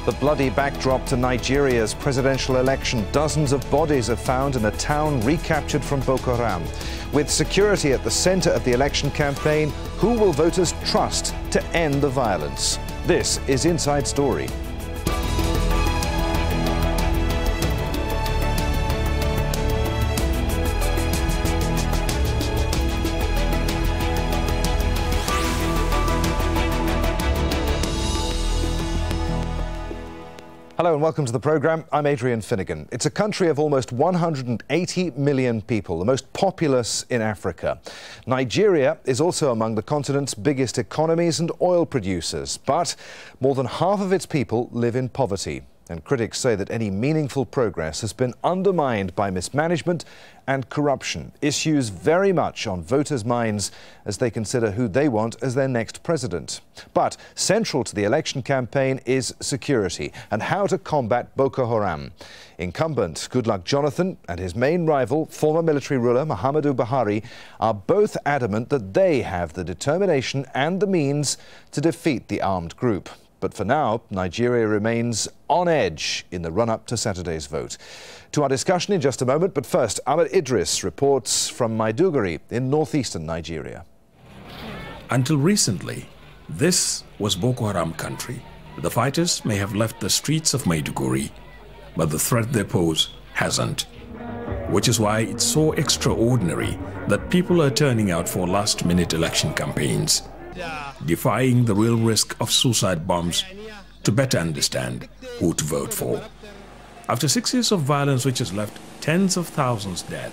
The bloody backdrop to Nigeria's presidential election. Dozens of bodies are found in a town recaptured from Boko Haram. With security at the center of the election campaign, who will voters trust to end the violence? This is Inside Story. Hello and welcome to the programme. I'm Adrian Finnegan. It's a country of almost 180 million people, the most populous in Africa. Nigeria is also among the continent's biggest economies and oil producers, but more than half of its people live in poverty. And critics say that any meaningful progress has been undermined by mismanagement and corruption, issues very much on voters' minds as they consider who they want as their next president. But central to the election campaign is security and how to combat Boko Haram. Incumbent Goodluck Jonathan and his main rival, former military ruler Muhammadu Buhari, are both adamant that they have the determination and the means to defeat the armed group. But for now, Nigeria remains on edge in the run-up to Saturday's vote. To our discussion in just a moment, but first, Ahmed Idris reports from Maiduguri in northeastern Nigeria. Until recently, this was Boko Haram country. The fighters may have left the streets of Maiduguri, but the threat they pose hasn't. Which is why it's so extraordinary that people are turning out for last-minute election campaigns, defying the real risk of suicide bombs to better understand who to vote for. After 6 years of violence which has left tens of thousands dead,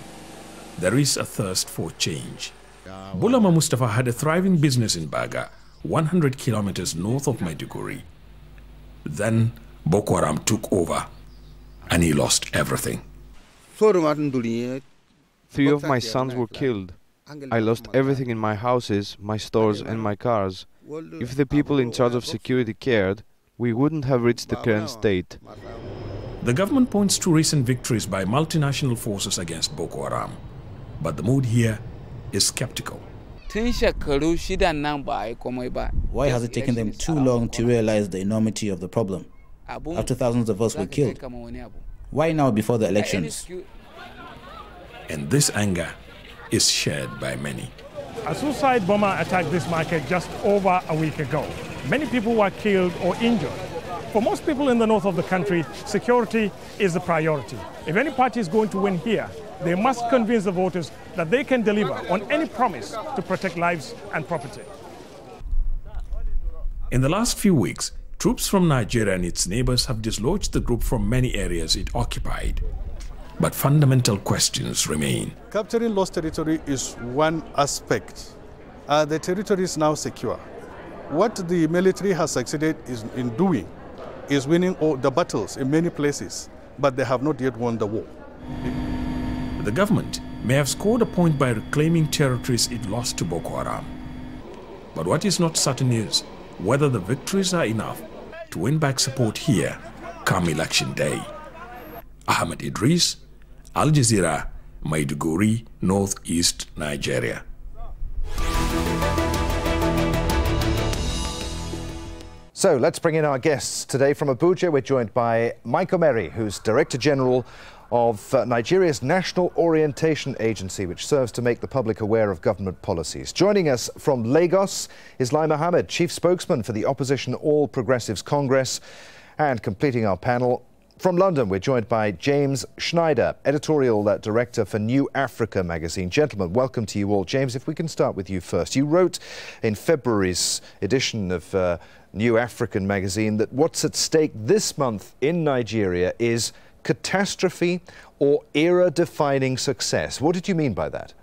there is a thirst for change. Bulama Mustafa had a thriving business in Baga, 100 kilometers north of Maiduguri. Then Boko Haram took over and he lost everything. 3 of my sons were killed. I lost everything in my houses, my stores and my cars. If the people in charge of security cared, we wouldn't have reached the current state. The government points to recent victories by multinational forces against Boko Haram. But the mood here is skeptical. Why has it taken them too long to realize the enormity of the problem? After thousands of us were killed. Why now before the elections? And this anger is shared by many. A suicide bomber attacked this market just over a week ago. Many people were killed or injured. For most people in the north of the country, security is the priority. If any party is going to win here, they must convince the voters that they can deliver on any promise to protect lives and property. In the last few weeks, troops from Nigeria and its neighbors have dislodged the group from many areas it occupied. But fundamental questions remain. Capturing lost territory is one aspect. The territory is now secure. What the military has succeeded in doing is winning all the battles in many places, but they have not yet won the war. The government may have scored a point by reclaiming territories it lost to Boko Haram. But what is not certain is whether the victories are enough to win back support here come election day. Ahmed Idris, Al Jazeera, Maiduguri, northeast Nigeria. So let's bring in our guests today from Abuja. We're joined by Mike Omeri, who's Director General of Nigeria's National Orientation Agency, which serves to make the public aware of government policies. Joining us from Lagos is Lai Mohammed, Chief Spokesman for the opposition All Progressives Congress. And completing our panel, from London, we're joined by James Schneider, Editorial Director for New Africa magazine. Gentlemen, welcome to you all. James, if we can start with you first. You wrote in February's edition of New African magazine that what's at stake this month in Nigeria is catastrophe or era-defining success. What did you mean by that?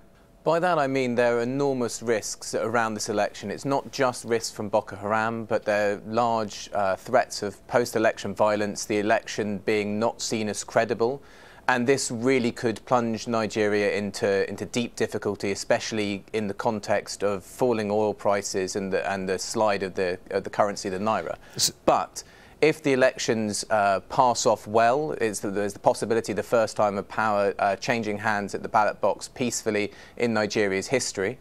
By that I mean there are enormous risks around this election. It's not just risks from Boko Haram, but there are large threats of post-election violence, the election being not seen as credible. And this really could plunge Nigeria into deep difficulty, especially in the context of falling oil prices and the slide of the currency, the naira. But if the elections pass off well, there's the possibility the first time of power changing hands at the ballot box peacefully in Nigeria's history.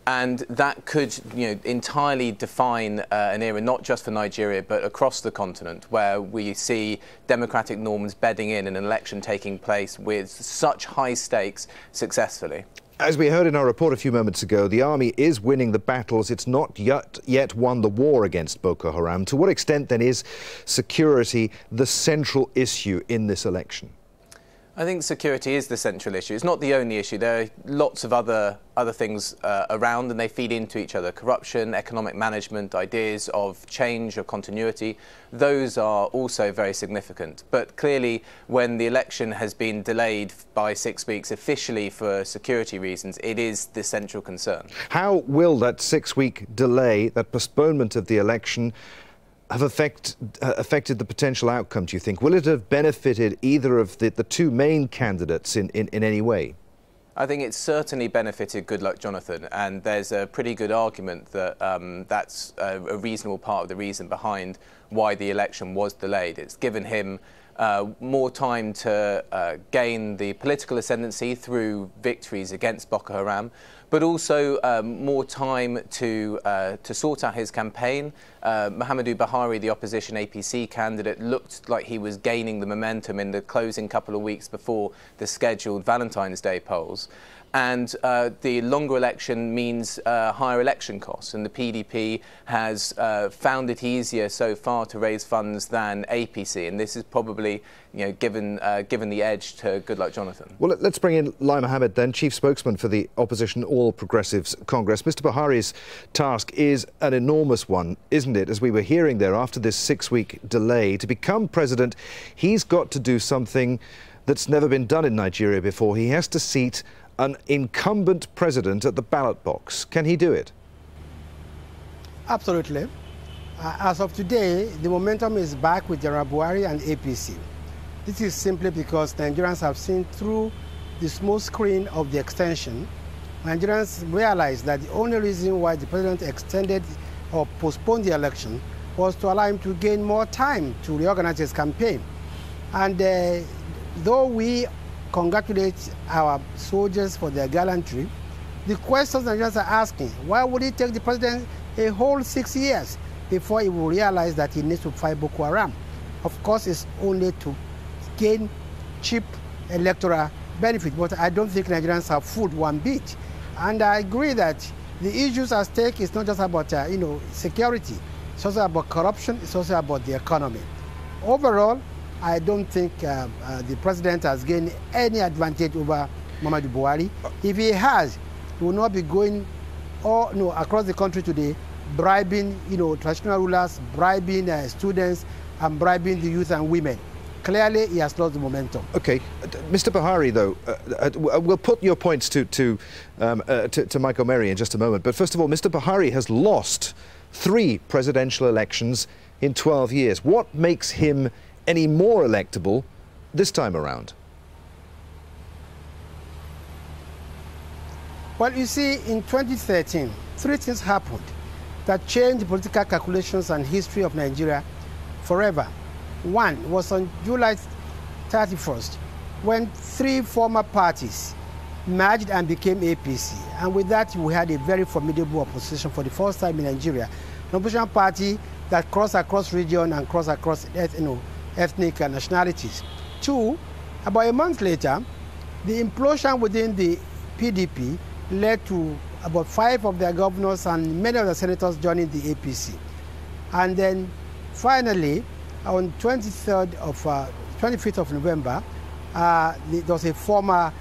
And that could, entirely define an era not just for Nigeria but across the continent, where we see democratic norms bedding in and an election taking place with such high stakes successfully. As we heard in our report a few moments ago, the army is winning the battles. It's not yet won the war against Boko Haram. To what extent, then, is security the central issue in this election? I think security is the central issue. It's not the only issue. There are lots of other things around, and they feed into each other. Corruption, economic management, ideas of change or continuity, those are also very significant. But clearly, when the election has been delayed by 6 weeks officially for security reasons, it is the central concern. How will that 6-week delay, that postponement of the election, have affected the potential outcome, do you think? Will it have benefited either of the two main candidates in any way? I think it's certainly benefited Goodluck Jonathan, and there's a pretty good argument that that's a reasonable part of the reason behind why the election was delayed. It's given him more time to gain the political ascendancy through victories against Boko Haram, but also more time to sort out his campaign. Muhammadu Buhari, the opposition APC candidate, looked like he was gaining the momentum in the closing couple of weeks before the scheduled Valentine's Day polls. And the longer election means higher election costs, and the PDP has found it easier so far to raise funds than APC, and this is probably, given the edge to Goodluck Jonathan. Well, let's bring in Lai Mohammed then, Chief Spokesman for the opposition All Progressives Congress. Mr. Buhari's task is an enormous one, isn't it? As we were hearing there, after this 6-week delay, to become president, he's got to do something that's never been done in Nigeria before. He has to seat an incumbent president at the ballot box. Can he do it? Absolutely. As of today, the momentum is back with General Buhari and APC. This is simply because Nigerians have seen through the small screen of the extension. Nigerians realized that the only reason why the president extended or postponed the election was to allow him to gain more time to reorganize his campaign. And though we congratulate our soldiers for their gallantry, the questions Nigerians are asking: why would it take the president a whole 6 years before he will realize that he needs to fight Boko Haram? Of course, it's only to gain cheap electoral benefit, but I don't think Nigerians have fooled one bit. And I agree that the issues at stake is not just about security. It's also about corruption. It's also about the economy. Overall, I don't think the president has gained any advantage over Muhammadu Buhari. If he has, he will not be going across the country today, bribing traditional rulers, bribing students, and bribing the youth and women. Clearly, he has lost the momentum. Okay, Mr. Buhari, though, we'll put your points to Mike O'Mary in just a moment. But first of all, Mr. Buhari has lost 3 presidential elections in 12 years. What makes him any more electable this time around? Well, you see, in 2013, 3 things happened that changed the political calculations and history of Nigeria forever. One was on July 31st, when 3 former parties merged and became APC. And with that, we had a very formidable opposition for the first time in Nigeria. An opposition party that crossed across region and crossed across ethnic nationalities. 2, about a month later, the implosion within the PDP led to about 5 of their governors and many of the senators joining the APC. And then finally, on 25th of November, there was a former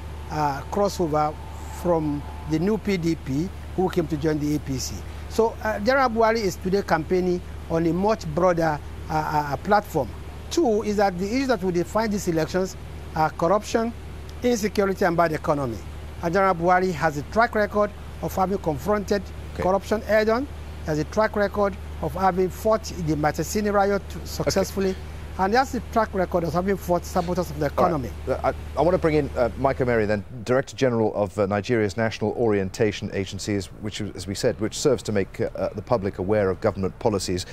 crossover from the new PDP who came to join the APC. So General Buhari is today campaigning on a much broader platform. 2 is that the issues that will define these elections are corruption, insecurity, and bad economy. And General Buhari has a track record of having confronted corruption head-on, has a track record of having fought the Matasini riot successfully, and that's the track record of having fought saboteurs of the economy. Right. I want to bring in Mike O'Mary, then, Director General of Nigeria's National Orientation Agency, which, as we said, which serves to make the public aware of government policies.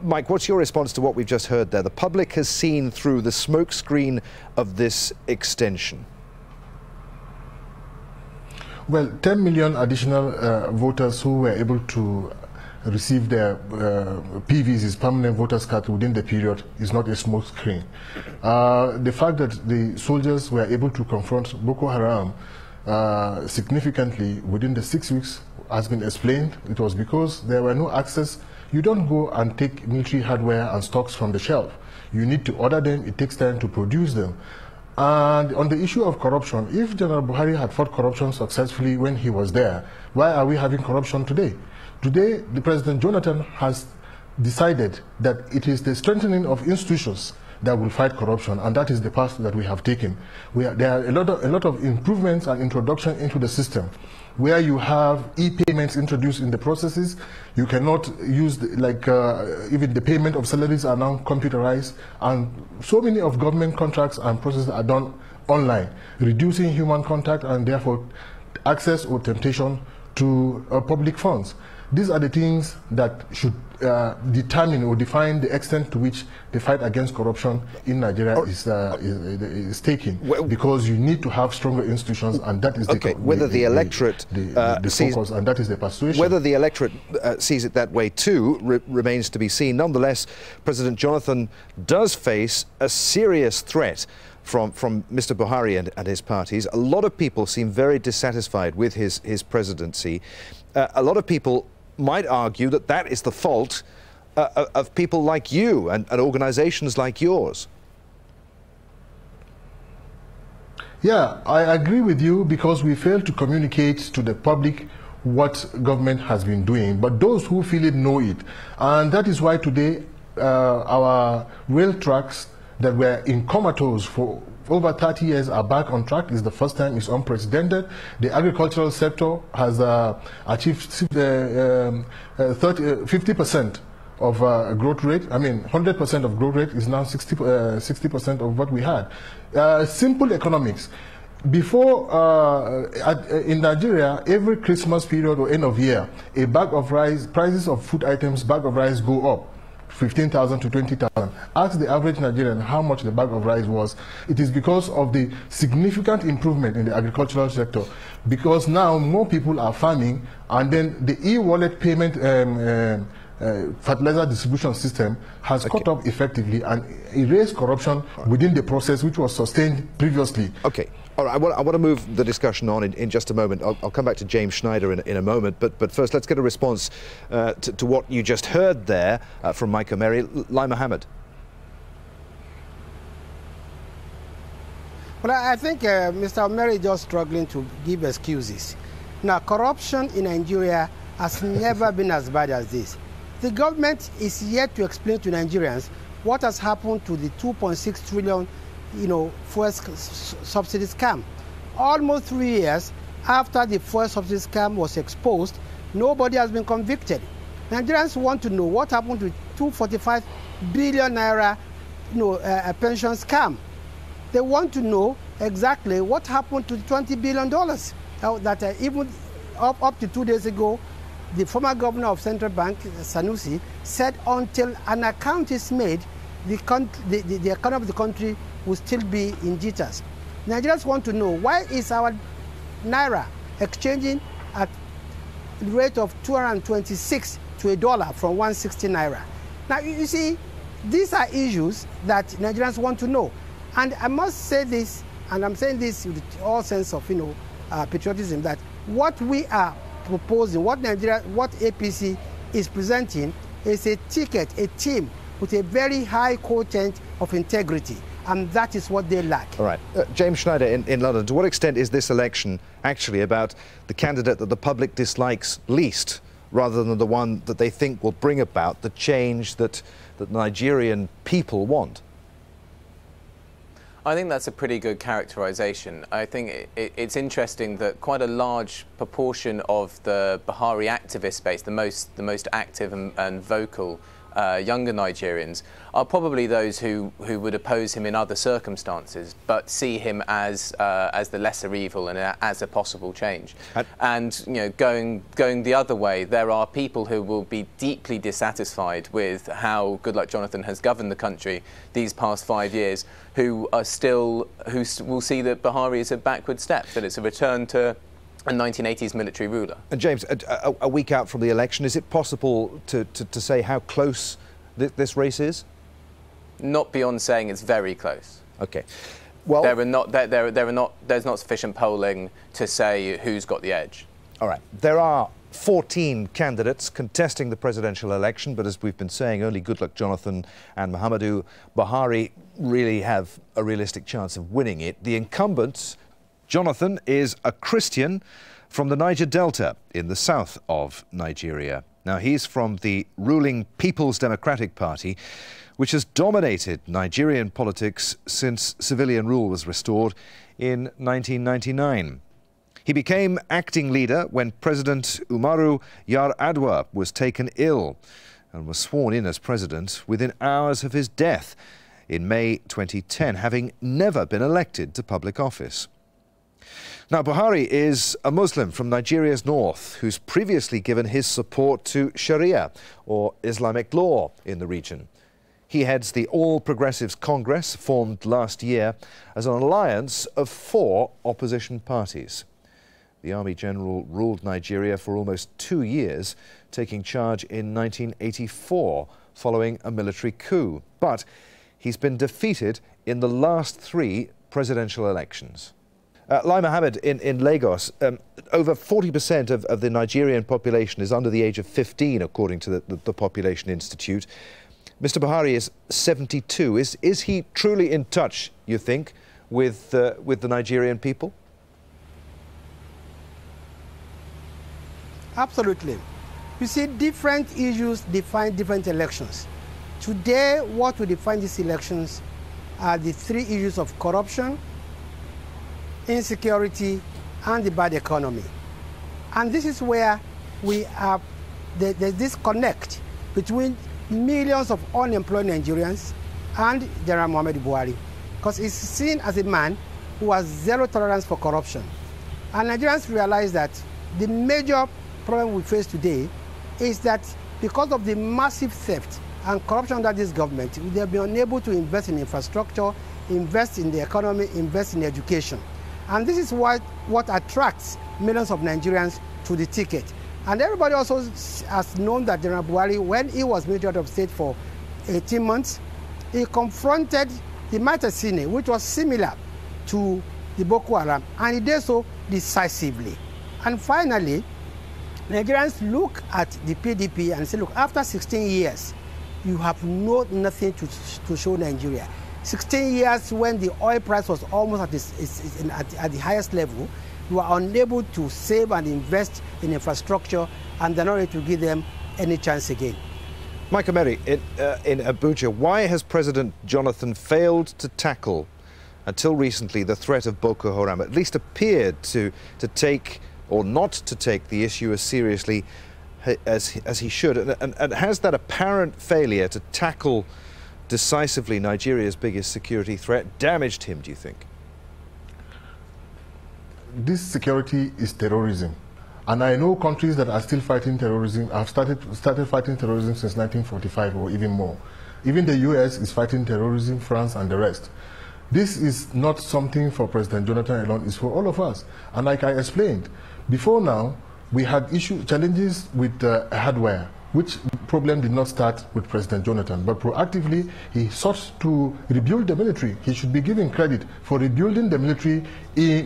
Mike, what's your response to what we've just heard there? The public has seen through the smokescreen of this extension. Well, 10 million additional voters who were able to receive their PVs, permanent voters card, within the period is not a small screen. The fact that the soldiers were able to confront Boko Haram significantly within the 6 weeks has been explained. It was because there were no access. You don't go and take military hardware and stocks from the shelf. You need to order them. It takes time to produce them. And on the issue of corruption, if General Buhari had fought corruption successfully when he was there, why are we having corruption today? Today, the President Jonathan has decided that it is the strengthening of institutions that will fight corruption, and that is the path that we have taken. There are a lot of improvements and introduction into the system, where you have e-payments introduced in the processes. You cannot use, even the payment of salaries are now computerized, and so many of government contracts and processes are done online, reducing human contact and therefore access or temptation to public funds. These are the things that should determine or define the extent to which the fight against corruption in Nigeria is taking, because you need to have stronger institutions, and that is whether the electorate focus, and that is the persuasion. Whether the electorate sees it that way too remains to be seen. Nonetheless, President Jonathan does face a serious threat from Mr. Buhari and his parties. A lot of people seem very dissatisfied with his presidency. A lot of people might argue that that is the fault of people like you and organizations like yours. Yeah, I agree with you, because we fail to communicate to the public what government has been doing, but those who feel it know it. And that is why today our rail tracks that were in comatose for over 30 years are back on track. It's the first time. It's unprecedented. The agricultural sector has achieved 50% of growth rate. I mean, 100% of growth rate is now 60% of what we had. Simple economics. Before, in Nigeria, every Christmas period or end of year, a bag of rice, prices of food items, bag of rice go up. 15,000 to 20,000. Ask the average Nigerian how much the bag of rice was. It is because of the significant improvement in the agricultural sector. Because now more people are farming, and then the e-wallet payment fertilizer distribution system has caught up effectively and erased corruption within the process, which was sustained previously. Okay. All right, I want to move the discussion on in just a moment. I'll come back to James Schneider in a moment, but first let's get a response to what you just heard there from Mike Omeri. Lai Mohammed. Well, I think Mr. Omeri is just struggling to give excuses. Now, corruption in Nigeria has never been as bad as this. The government is yet to explain to Nigerians what has happened to the 2.6 trillion fuel subsidy scam. Almost 3 years after the fuel subsidy scam was exposed, nobody has been convicted. Nigerians want to know what happened to 245 billion naira pension scam. They want to know exactly what happened to $20 billion that even up to 2 days ago, the former governor of Central Bank, Sanusi, said until an account is made, the economy of the country will still be in jitters. Nigerians want to know, why is our naira exchanging at the rate of 226 to a dollar from 160 naira? Now, you see, these are issues that Nigerians want to know. And I must say this, and I'm saying this with all sense of patriotism, that what we are proposing, what APC is presenting, is a ticket, a team with a very high quotient of integrity, and that is what they lack. All right. James Schneider in London, to what extent is this election actually about the candidate that the public dislikes least, rather than the one that they think will bring about the change that Nigerian people want? I think that's a pretty good characterization. I think it's interesting that quite a large proportion of the Buhari activist base, the most active and vocal younger Nigerians, are probably those who would oppose him in other circumstances, but see him as the lesser evil and as a possible change. And going the other way, there are people who will be deeply dissatisfied with how Goodluck Jonathan has governed the country these past 5 years, who will see that Buhari is a backward step, that it's a return to a 1980s military ruler. And James, a week out from the election, is it possible to say how close this race is? Not beyond saying it's very close. Okay. Well, there's not sufficient polling to say who's got the edge. All right. There are 14 candidates contesting the presidential election, but as we've been saying, only Goodluck Jonathan and Muhammadu Buhari really have a realistic chance of winning it. The incumbent, Jonathan, is a Christian from the Niger Delta in the south of Nigeria. Now, he's from the ruling People's Democratic Party, which has dominated Nigerian politics since civilian rule was restored in 1999. He became acting leader when President Umaru Yar'Adua was taken ill and was sworn in as president within hours of his death in May 2010, having never been elected to public office. Now, Buhari is a Muslim from Nigeria's north who's previously given his support to Sharia, or Islamic law, in the region. He heads the All Progressives Congress, formed last year as an alliance of 4 opposition parties. The Army General ruled Nigeria for almost 2 years, taking charge in 1984 following a military coup. But he's been defeated in the last 3 presidential elections. Lai Mohammed, in Lagos, over 40% of the Nigerian population is under the age of 15, according to the Population Institute. Mr. Buhari is 72. Is he truly in touch, you think, with the Nigerian people? Absolutely. You see, different issues define different elections. Today, what will define these elections are the 3 issues of corruption, insecurity, and the bad economy. And this is where we have there's this connect between millions of unemployed Nigerians and General Muhammadu Buhari, because he's seen as a man who has zero tolerance for corruption. And Nigerians realize that the major problem we face today is that because of the massive theft and corruption under this government, they have been unable to invest in infrastructure, invest in the economy, invest in education. And this is what attracts millions of Nigerians to the ticket. And everybody also has known that General Buhari, when he was Minister of State for 18 months, he confronted the Matasine, which was similar to the Boko Haram, and he did so decisively. And finally, Nigerians look at the PDP and say, look, after 16 years, you have nothing to show Nigeria. 16 years when the oil price was almost at the highest level, you are unable to save and invest in infrastructure, and they're not ready to give them any chance again. Michael Mary, in Abuja, why has President Jonathan failed to tackle, until recently, the threat of Boko Haram? At least appeared to take, or not to take, the issue as seriously as he should. And has that apparent failure to tackle decisively Nigeria's biggest security threat damaged him, do you think? This security is terrorism. And I know countries that are still fighting terrorism have started fighting terrorism since 1945 or even more. Even the US is fighting terrorism, France and the rest. This is not something for President Jonathan alone, it's for all of us. And like I explained, before now, we had challenges with hardware, which problem did not start with President Jonathan, but proactively he sought to rebuild the military. He should be given credit for rebuilding the military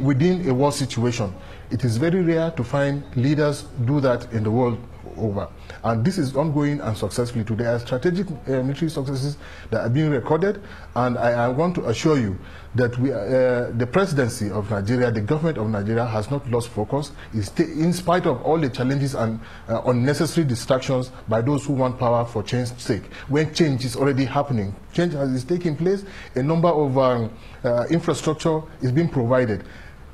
within a war situation. It is very rare to find leaders do that in the world over. And this is ongoing and successfully. Today, there are strategic military successes that are being recorded, and I want to assure you that the presidency of Nigeria, the government of Nigeria, has not lost focus. In spite of all the challenges and unnecessary distractions by those who want power for change's sake. When change is already happening, change is taking place, a number of infrastructure is being provided.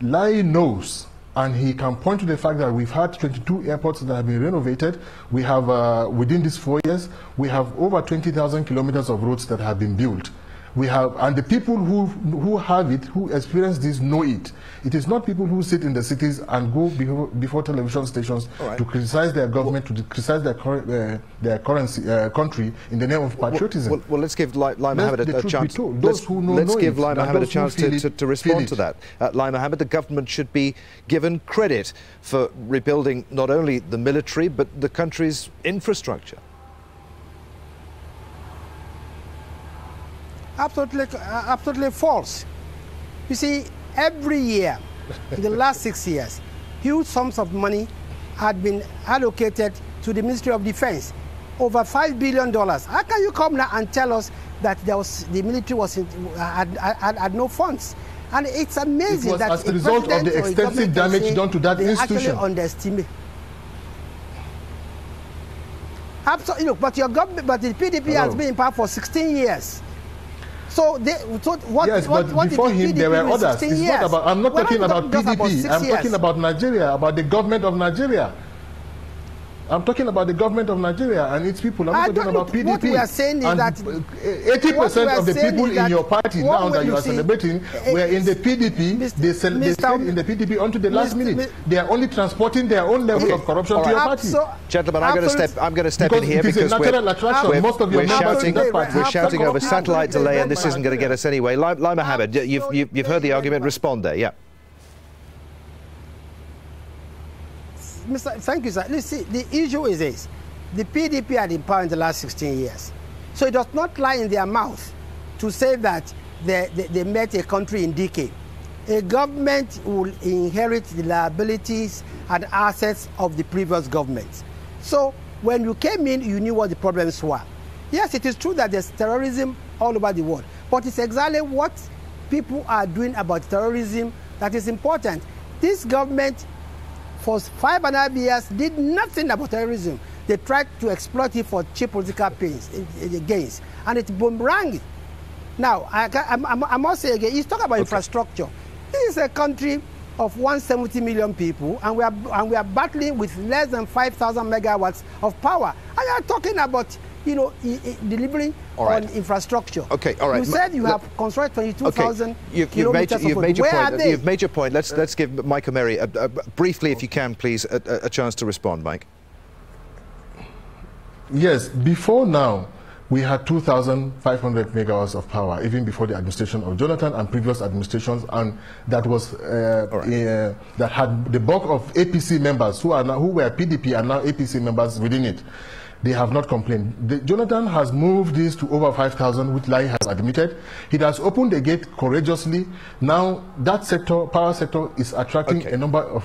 Lai knows, and he can point to the fact that we've had 22 airports that have been renovated. We have, within these 4 years, we have over 20,000 kilometers of roads that have been built. We have, and the people who have it, who experience this, know it. It is not people who sit in the cities and go before television stations to criticize their government, to criticize their country in the name of patriotism. Well, let's give Lai Mohammed a chance. Those who know let's give it, Lai Mohammed a chance to respond to it. that. Lai Mohammed, the government should be given credit for rebuilding not only the military but the country's infrastructure. Absolutely false. You see, every year, in the last 6 years, huge sums of money had been allocated to the Ministry of Defense, over $5 billion. How can you come now and tell us that the military had no funds? And it's amazing it was that as a result of the extensive damage done to that institution. Actually underestimate. Absolutely, look, but your government, but the PDP has been in power for 16 years. So, what? Yes, but before him there were others. It's not about. I'm not talking about PDP. I'm talking about Nigeria, about the government of Nigeria. I'm talking about the government of Nigeria and its people. I'm not talking about PDP. What we are saying is that 80% of the people in your party now that you are celebrating were in the PDP. They stayed in the PDP until the last minute. They are only transporting their own level of corruption to your party. Gentlemen, I'm going to step in here because we're shouting over satellite delay, and this isn't going to get us anyway. Lai Mohammed, you've heard the argument. Respond there, yeah. Thank you, sir. See, the issue is this. The PDP had in power in the last 16 years. So it does not lie in their mouth to say that they met a country in decay. A government will inherit the liabilities and assets of the previous government. So when you came in, you knew what the problems were. Yes, it is true that there's terrorism all over the world, but it's exactly what people are doing about terrorism that is important. This government, for 5.5 years, did nothing about terrorism. They tried to exploit it for cheap political gains, and it boomeranged. Now, I must say again, you talk about infrastructure. This is a country of 170 million people, and we are battling with less than 5,000 megawatts of power. And you are talking about, delivering on infrastructure. Okay, all right. You said you have constructed 22,000 kilometers of road. Where are they? You've made your point. Let's give Mike Omeri, briefly, if you can, please, a chance to respond, Mike. Yes, before now, we had 2,500 megawatts of power, even before the administration of Jonathan and previous administrations, and that was that had the bulk of APC members who were PDP and now APC members within it. They have not complained. Jonathan has moved this to over 5,000, which Lai has admitted. He has opened the gate courageously. Now that sector, power sector, is attracting a number of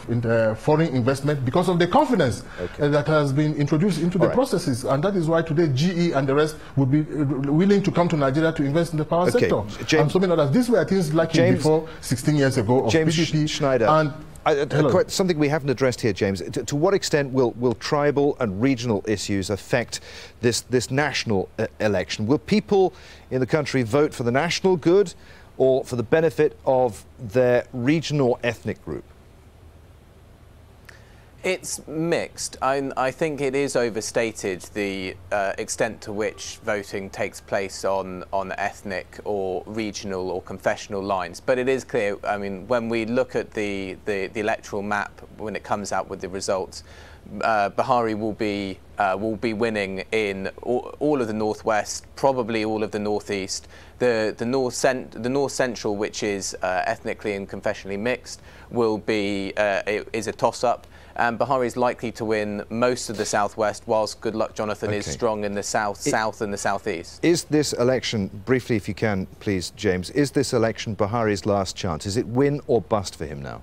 foreign investment because of the confidence that has been introduced into the processes. And that is why today GE and the rest would be willing to come to Nigeria to invest in the power sector. And so many others. These were things like before 16 years ago of PDP. Schneider. And something we haven't addressed here, James. To what extent will tribal and regional issues affect this national election? Will people in the country vote for the national good or for the benefit of their regional or ethnic group? It's mixed. I think it is overstated the extent to which voting takes place on ethnic or regional or confessional lines. But it is clear, I mean, when we look at the electoral map, when it comes out with the results, Buhari will be winning in all of the northwest, probably all of the northeast. The north central, which is ethnically and confessionally mixed, is a toss-up. And Buhari is likely to win most of the southwest, whilst Goodluck Jonathan is strong in the south and the southeast. Is this election, briefly if you can, please, James, is this election Buhari's last chance? Is it win or bust for him now?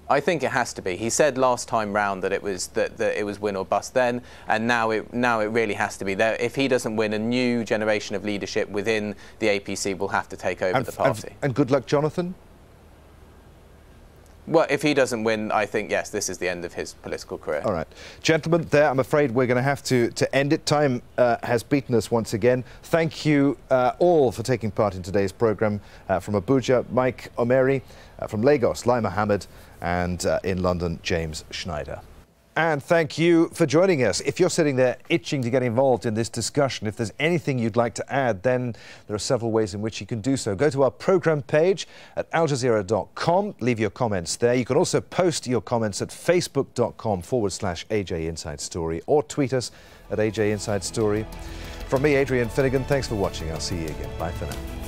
I think it has to be. He said last time round that it was win or bust then, and now it really has to be. If he doesn't win, a new generation of leadership within the APC will have to take over the party. And Goodluck Jonathan? Well, if he doesn't win, I think, yes, this is the end of his political career. All right. Gentlemen, there, I'm afraid we're going to have to end it. Time has beaten us once again. Thank you all for taking part in today's programme. From Abuja, Mike Omeri. From Lagos, Lai Mohammed. And in London, James Schneider. And thank you for joining us. If you're sitting there itching to get involved in this discussion, if there's anything you'd like to add, then there are several ways in which you can do so. Go to our programme page at aljazeera.com. Leave your comments there. You can also post your comments at facebook.com/AJ Inside Story or tweet us at AJ Inside Story. From me, Adrian Finnegan, thanks for watching. I'll see you again. Bye for now.